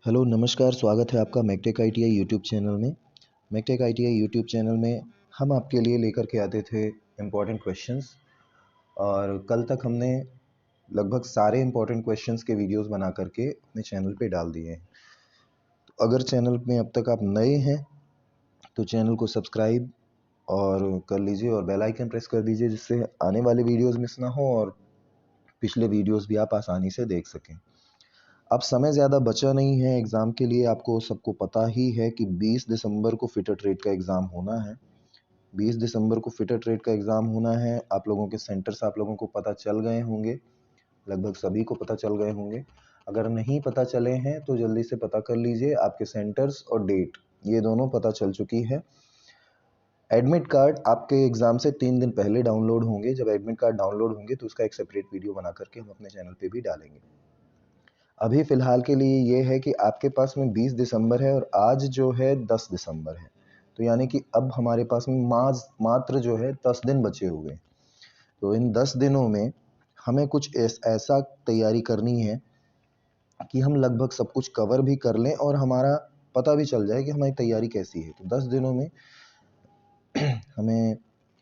Hello नमस्कार, स्वागत है आपका मैकटेक आईटीआई यूट्यूब चैनल में। मैकटेक आईटीआई यूट्यूब चैनल में हम आपके लिए लेकर के आते थे इम्पॉर्टेंट क्वेश्चंस, और कल तक हमने लगभग सारे इम्पॉर्टेंट क्वेश्चंस के वीडियोस बना करके अपने चैनल पे डाल दिए हैं। तो अगर चैनल में अब तक आप नए हैं तो चैनल को सब्सक्राइब और कर लीजिए और बेल आइकन प्रेस कर दीजिए, जिससे आने वाले वीडियोज़ मिस ना हो और पिछले वीडियोज़ भी आप आसानी से देख सकें। अब समय ज़्यादा बचा नहीं है एग्ज़ाम के लिए। आपको सबको पता ही है कि 20 दिसंबर को फिटर ट्रेड का एग्ज़ाम होना है। 20 दिसंबर को फिटर ट्रेड का एग्ज़ाम होना है। आप लोगों के सेंटर्स आप लोगों को पता चल गए होंगे, लगभग सभी को पता चल गए होंगे। अगर नहीं पता चले हैं तो जल्दी से पता कर लीजिए। आपके सेंटर्स और डेट ये दोनों पता चल चुकी है। एडमिट कार्ड आपके एग्ज़ाम से 3 दिन पहले डाउनलोड होंगे। जब एडमिट कार्ड डाउनलोड होंगे तो उसका एक सेपरेट वीडियो बना करके हम अपने चैनल पे भी डालेंगे। अभी फ़िलहाल के लिए ये है कि आपके पास में 20 दिसंबर है और आज जो है 10 दिसंबर है। तो यानी कि अब हमारे पास में मात्र जो है 10 दिन बचे हुए हैं। तो इन 10 दिनों में हमें कुछ ऐसा तैयारी करनी है कि हम लगभग सब कुछ कवर भी कर लें और हमारा पता भी चल जाए कि हमारी तैयारी कैसी है। तो 10 दिनों में हमें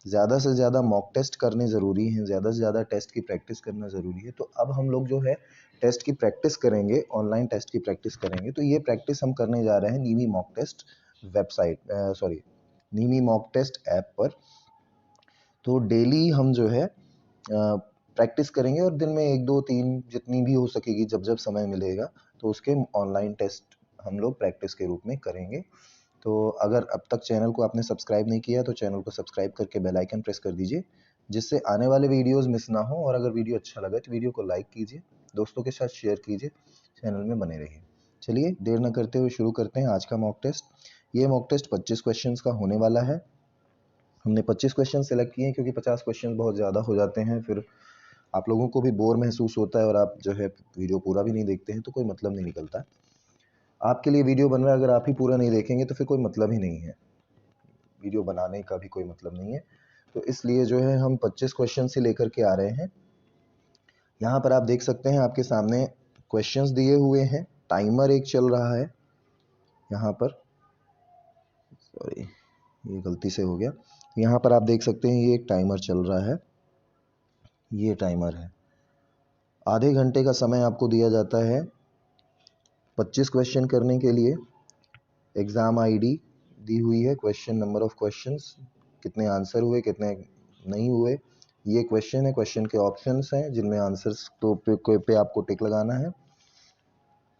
ज़्यादा से ज़्यादा मॉक टेस्ट करने ज़रूरी हैं, ज़्यादा से ज़्यादा टेस्ट की प्रैक्टिस करना ज़रूरी है। तो अब हम लोग जो है टेस्ट की प्रैक्टिस करेंगे, ऑनलाइन टेस्ट की प्रैक्टिस करेंगे। तो ये प्रैक्टिस हम करने जा रहे हैं NIMI mock test website, NIMI mock test app पर। तो डेली हम जो है प्रैक्टिस करेंगे और दिन में 1 2 3 जितनी भी हो सकेगी, जब जब समय मिलेगा तो उसके ऑनलाइन टेस्ट हम लोग प्रैक्टिस के रूप में करेंगे। तो अगर अब तक चैनल को आपने सब्सक्राइब नहीं किया तो चैनल को सब्सक्राइब करके बेल आइकन प्रेस कर दीजिए, जिससे आने वाले वीडियोस मिस ना हो। और अगर वीडियो अच्छा लगा तो वीडियो को लाइक कीजिए, दोस्तों के साथ शेयर कीजिए, चैनल में बने रहिए। चलिए देर न करते हुए शुरू करते हैं आज का मॉक टेस्ट। ये मॉक टेस्ट 25 क्वेश्चंस का होने वाला है। हमने 25 क्वेश्चन सेलेक्ट किए हैं क्योंकि 50 क्वेश्चन बहुत ज़्यादा हो जाते हैं, फिर आप लोगों को भी बोर महसूस होता है और आप जो है वीडियो पूरा भी नहीं देखते हैं तो कोई मतलब नहीं निकलता। आपके लिए वीडियो बन रहा है, अगर आप ही पूरा नहीं देखेंगे तो फिर कोई मतलब ही नहीं है, वीडियो बनाने का भी कोई मतलब नहीं है। तो इसलिए जो है हम 25 क्वेश्चन से लेकर के आ रहे हैं। यहाँ पर आप देख सकते हैं आपके सामने क्वेश्चंस दिए हुए हैं, टाइमर एक चल रहा है यहाँ पर। सॉरी, ये गलती से हो गया। यहाँ पर आप देख सकते हैं ये एक टाइमर चल रहा है, ये टाइमर है। आधे घंटे का समय आपको दिया जाता है 25 क्वेश्चन करने के लिए। एग्ज़ाम आईडी दी हुई है, क्वेश्चन नंबर ऑफ क्वेश्चंस, कितने आंसर हुए कितने नहीं हुए। ये क्वेश्चन है, क्वेश्चन के ऑप्शंस हैं जिनमें आंसर्स तो पे आपको टिक लगाना है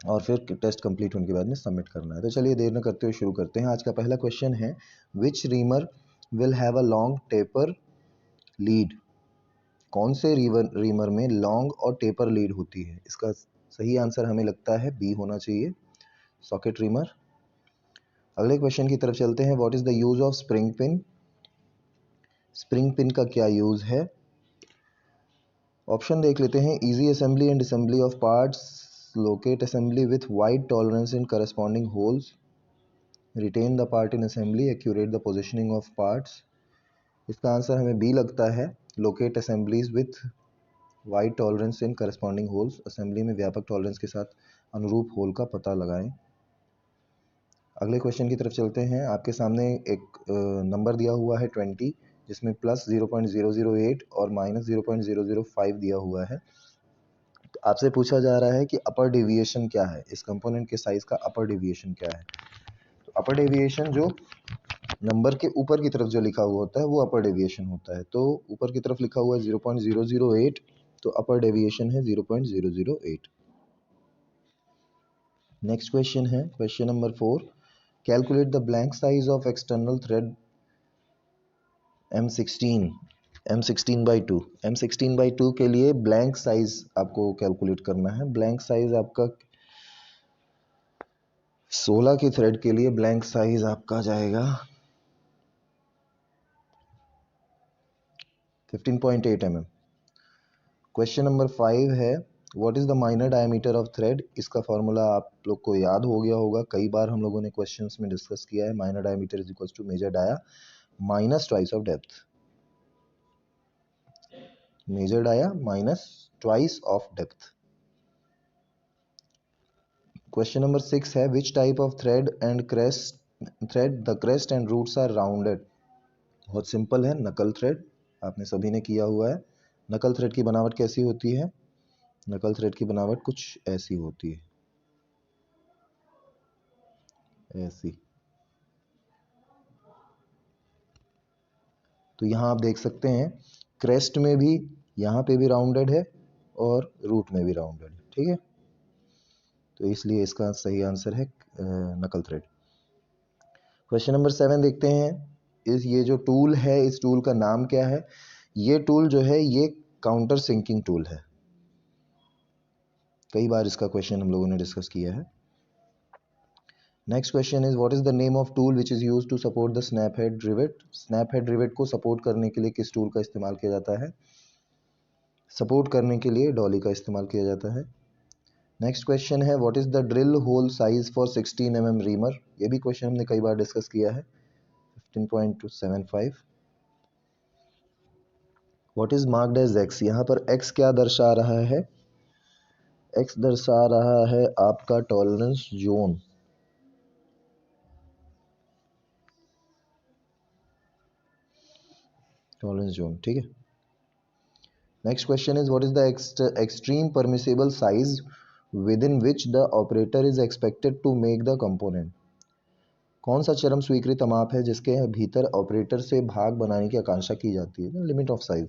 और फिर टेस्ट कंप्लीट होने के बाद में सबमिट करना है। तो चलिए देर न करते हुए शुरू करते हैं। आज का पहला क्वेश्चन है, which reamer will have a long taper lead. कौन से रीमर में लॉन्ग और टेपर लीड होती है? इसका सही आंसर हमें लगता है बी होना चाहिए, सॉकेट रीमर। अगले क्वेश्चन की तरफ चलते हैं। What is the use of spring pin? Spring pin का क्या यूज है? ऑप्शन देख लेते हैं। Easy assembly and assembly of parts, locate assembly with wide tolerance in corresponding holes, retain the part in assembly, accurate the positioning of parts. इसका answer हमें B लगता है, locate assemblies with wide tolerance in corresponding holes. Assembly में व्यापक tolerance के साथ अनुरूप whole का पता लगाएं। अगले क्वेश्चन की तरफ चलते हैं। आपके सामने एक नंबर दिया हुआ है 20, जिसमें प्लस 0.008 और माइनस 0.005 दिया हुआ है। तो आपसे पूछा जा रहा है कि अपर डेविएशन क्या है, इस कंपोनेंट के साइज का अपर डेविएशन क्या है। तो अपर डेविएशन जो नंबर के ऊपर की तरफ जो लिखा हुआ होता है वो अपर डेविएशन होता है। तो ऊपर की तरफ लिखा हुआ है 0.008, तो अपर डेविएशन है 0.008। नेक्स्ट क्वेश्चन है question number 4, calculate the blank size of external thread M16/2। M16/2 के लिए ब्लैंक साइज आपको कैलकुलेट करना है। ब्लैंक साइज आपका 16 के थ्रेड के लिए ब्लैंक साइज आपका जाएगा 15.8 mm। क्वेश्चन नंबर 5 है, what is the minor diameter of thread? इसका फॉर्मूला आप लोग को याद हो गया होगा, कई बार हम लोगों ने क्वेश्चंस में डिस्कस किया है। Minor diameter is equal to major dia minus twice of depth. Major dia minus twice of depth. Question number 6 है which type of thread the crest and roots are rounded. बहुत simple है, knuckle thread, आपने सभी ने किया हुआ है। Knuckle thread की बनावट कैसी होती है? नकल थ्रेड की बनावट कुछ ऐसी होती है, ऐसी। तो यहाँ आप देख सकते हैं क्रेस्ट में भी, यहाँ पे भी राउंडेड है और रूट में भी राउंडेड है, ठीक है। तो इसलिए इसका सही आंसर है नकल थ्रेड। क्वेश्चन नंबर 7 देखते हैं। ये जो टूल है, इस टूल का नाम क्या है? ये टूल जो है ये काउंटर सिंकिंग टूल है। कई बार इसका क्वेश्चन हम लोगों ने डिस्कस किया है। Next question is what is the name of tool which is use to support the snap head rivet. Snap head rivet को सपोर्ट करने के लिए किस टूल का इस्तेमाल किया जाता है? सपोर्ट करने के लिए डॉली का इस्तेमाल किया जाता है। नेक्स्ट क्वेश्चन है what is the drill hole size for 16 mm reamer. ये भी क्वेश्चन हमने कई बार डिस्कस किया है। 15.275। What is marked as X. यहाँ पर एक्स क्या दर्शा रहा है? एक्स दर्शा रहा है आपका टॉलरेंस जोन। टॉलरेंस जोन, ठीक है। Next question is what is the extreme permissible size within which the operator is expected to make the component. कौन सा चरम स्वीकृत माप है जिसके भीतर ऑपरेटर से भाग बनाने की आकांक्षा की जाती है? Limit of size.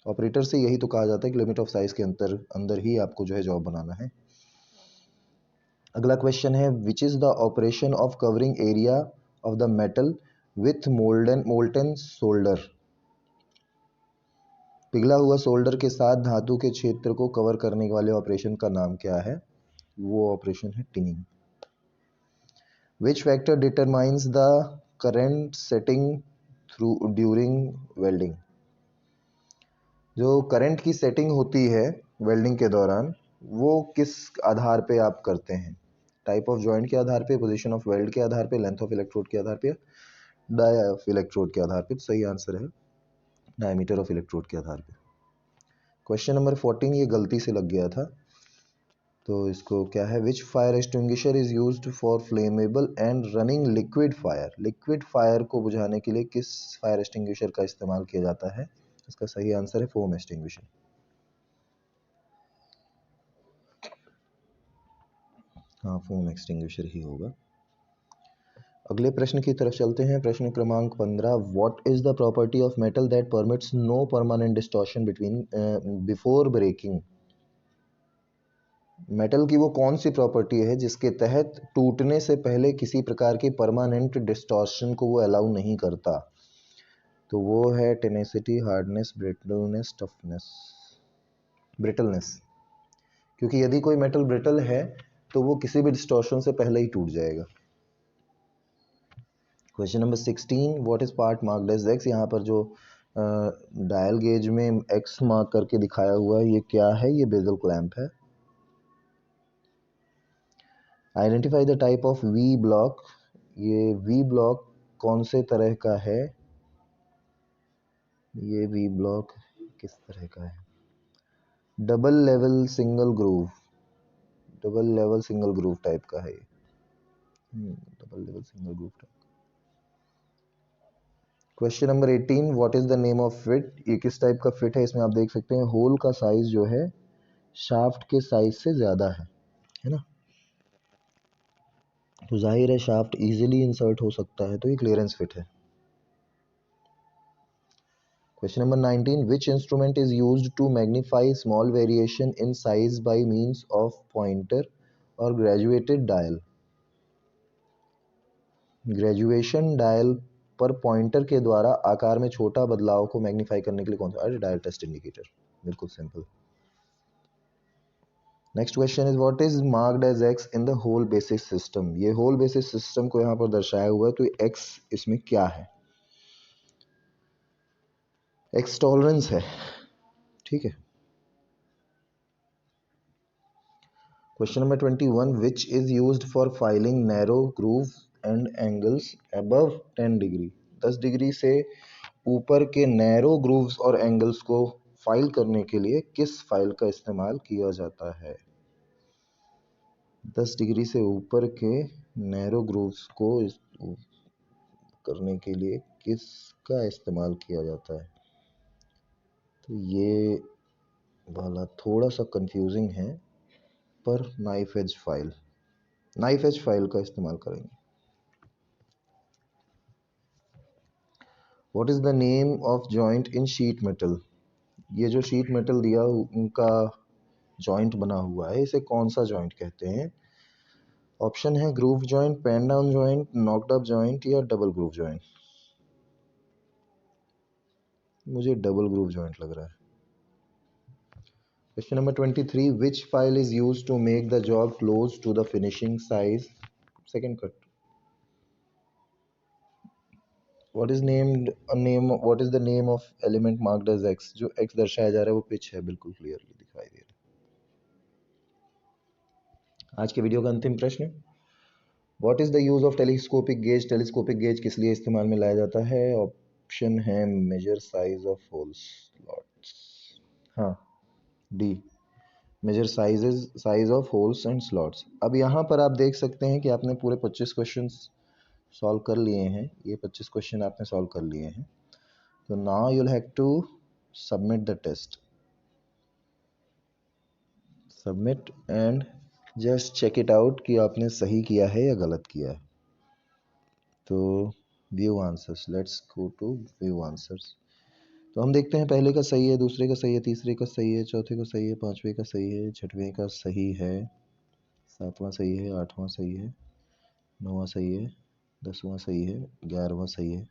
ऑपरेटर से यही तो कहा जाता है कि लिमिट ऑफ साइज के अंदर ही आपको जो है जॉब बनाना है। अगला क्वेश्चन है which is the operation of covering area of the metal with molten solder. पिघला हुआ सोल्डर के साथ धातु के क्षेत्र को कवर करने वाले ऑपरेशन का नाम क्या है? वो ऑपरेशन है tinning. Which factor determines the current setting through during welding. जो करंट की सेटिंग होती है वेल्डिंग के दौरान, वो किस आधार पे आप करते हैं? टाइप ऑफ जॉइंट के आधार पे, पोजीशन ऑफ वेल्ड के आधार पे, लेंथ ऑफ इलेक्ट्रोड के आधार पे, डाया ऑफ इलेक्ट्रोड के आधार पे। तो सही आंसर है डायमीटर ऑफ इलेक्ट्रोड के आधार पे। क्वेश्चन नंबर 14 ये गलती से लग गया था, तो इसको क्या है? Which fire extinguisher is used for flammable and running liquid fire. Liquid fire को बुझाने के लिए किस फायर एक्सटिंग्विशर का इस्तेमाल किया जाता है? इसका सही आंसर है फोम एक्सटिंग्विशर। हाँ, फोम एक्सटिंग्विशर ही होगा। अगले प्रश्न की तरफ चलते हैं। प्रश्न क्रमांक 15। What is the property of metal that permits no permanent distortion before breaking. Metal की वो कौन सी प्रॉपर्टी है जिसके तहत टूटने से पहले किसी प्रकार की परमानेंट डिस्टॉर्शन को वो अलाउ नहीं करता? तो वो है tenacity, hardness, brittleness, toughness. Brittleness, क्योंकि यदि कोई मेटल ब्रिटल है तो वो किसी भी डिस्टॉर्शन से पहले ही टूट जाएगा। Question number 16 what is part marked as X. यहाँ पर जो डायल गेज में एक्स मार्क करके दिखाया हुआ है, ये क्या है? ये बेजल क्लैंप है। Identify the type of V block. ये वी ब्लॉक कौन से तरह का है? ये वी ब्लॉक किस तरह का है? Double level single groove, double level single groove type का है ये। Double level single groove type. Question number 18 what is the name of fit. ये किस टाइप का फिट है? इसमें आप देख सकते हैं होल का साइज जो है शाफ्ट के साइज से ज्यादा है ना। तो जाहिर है शाफ्ट इजीली इंसर्ट हो सकता है, तो ये क्लियरेंस फिट है। Question number 19 which instrument is used to magnify small variation in size by means of pointer और ग्रेजुएटेड डायल। ग्रेजुएशन डायल पर पॉइंटर के द्वारा आकार में छोटा बदलाव को मैग्नीफाई करने के लिए कौन सा? अरे डायल टेस्ट इंडिकेटर, बिल्कुल simple. Next question is what is marked as X in the hole basis system. ये होल बेसिस सिस्टम को यहाँ पर दर्शाया हुआ है, तो एक्स इसमें क्या है? एक्स टॉलरेंस है, ठीक है। Question number 21 which is used for filing narrow groove and angles above 10 degree. 10 degree से ऊपर के नैरो ग्रूव्स और एंगल्स को फाइल करने के लिए किस फाइल का इस्तेमाल किया जाता है? 10 डिग्री से ऊपर के नैरो ग्रूव्स को करने के लिए किसका इस्तेमाल किया जाता है? तो ये वाला थोड़ा सा कंफ्यूजिंग है, पर नाइफ एज फाइल का इस्तेमाल करेंगे। What is the name of joint in sheet metal? ये जो शीट मेटल दिया उनका जॉइंट बना हुआ है, इसे कौन सा जॉइंट कहते हैं? ऑप्शन है groove joint, pen down joint, knocked up joint या डबल ग्रूव जॉइंट। मुझे डबल ग्रूव जॉइंट लग रहा है। Question number 23, which file is used to make the job close to the finishing size second cut? What is the name of element marked as X? जो X दर्शाया जा रहा है वो पिच है, बिल्कुल क्लियरली दिखाई दे रहा है। आज के वीडियो का अंतिम प्रश्न, What is the use of telescopic gauge? Telescopic gauge किस लिए इस्तेमाल में लाया जाता है? ऑप्शन है measure size of holes slots, हाँ D, measure size of holes and slots. अब यहाँ पर आप देख सकते हैं कि आपने पूरे 25 क्वेश्चंस सॉल्व कर लिए हैं। ये 25 क्वेश्चन आपने सॉल्व कर लिए हैं। So now you'll have to submit the test. Submit and just check it out कि आपने सही किया है या गलत किया है। तो view answers, let's go to view answers। तो हम देखते हैं पहले का सही है, दूसरे का सही है, तीसरे का सही है, चौथे का सही है, पांचवे का सही है, छठवें का सही है, सातवां सही है, आठवां सही है, नौवां सही है, 10वां सही है, 11वां सही है।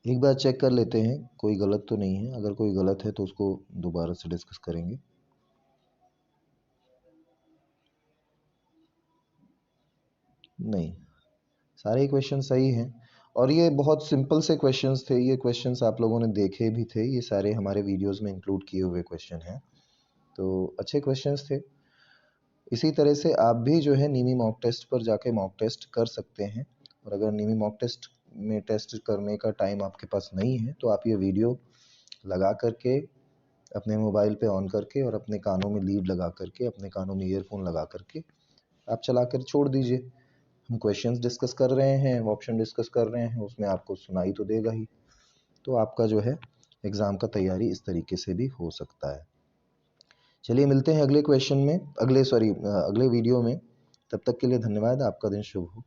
एक बार चेक कर लेते हैं कोई गलत तो नहीं है। अगर कोई गलत है तो उसको दोबारा से डिस्कस करेंगे। नहीं, सारे क्वेश्चन सही हैं और ये बहुत सिंपल से क्वेश्चंस थे। ये क्वेश्चंस आप लोगों ने देखे भी थे, ये सारे हमारे वीडियोस में इंक्लूड किए हुए क्वेश्चन हैं, तो अच्छे क्वेश्चंस थे। इसी तरह से आप भी जो है नीमी मॉक टेस्ट पर जाके मॉक टेस्ट कर सकते हैं। और अगर नीमी मॉक टेस्ट में टेस्ट करने का टाइम आपके पास नहीं है तो आप ये वीडियो लगा करके अपने मोबाइल पे ऑन करके और अपने कानों में लीड लगा करके, अपने कानों में ईयरफोन लगा करके आप चला कर छोड़ दीजिए। हम क्वेश्चंस डिस्कस कर रहे हैं, ऑप्शन डिस्कस कर रहे हैं, उसमें आपको सुनाई तो देगा ही। तो आपका जो है एग्ज़ाम का तैयारी इस तरीके से भी हो सकता है। चलिए मिलते हैं अगले क्वेश्चन में, अगले वीडियो में। तब तक के लिए धन्यवाद। आपका दिन शुभ हो।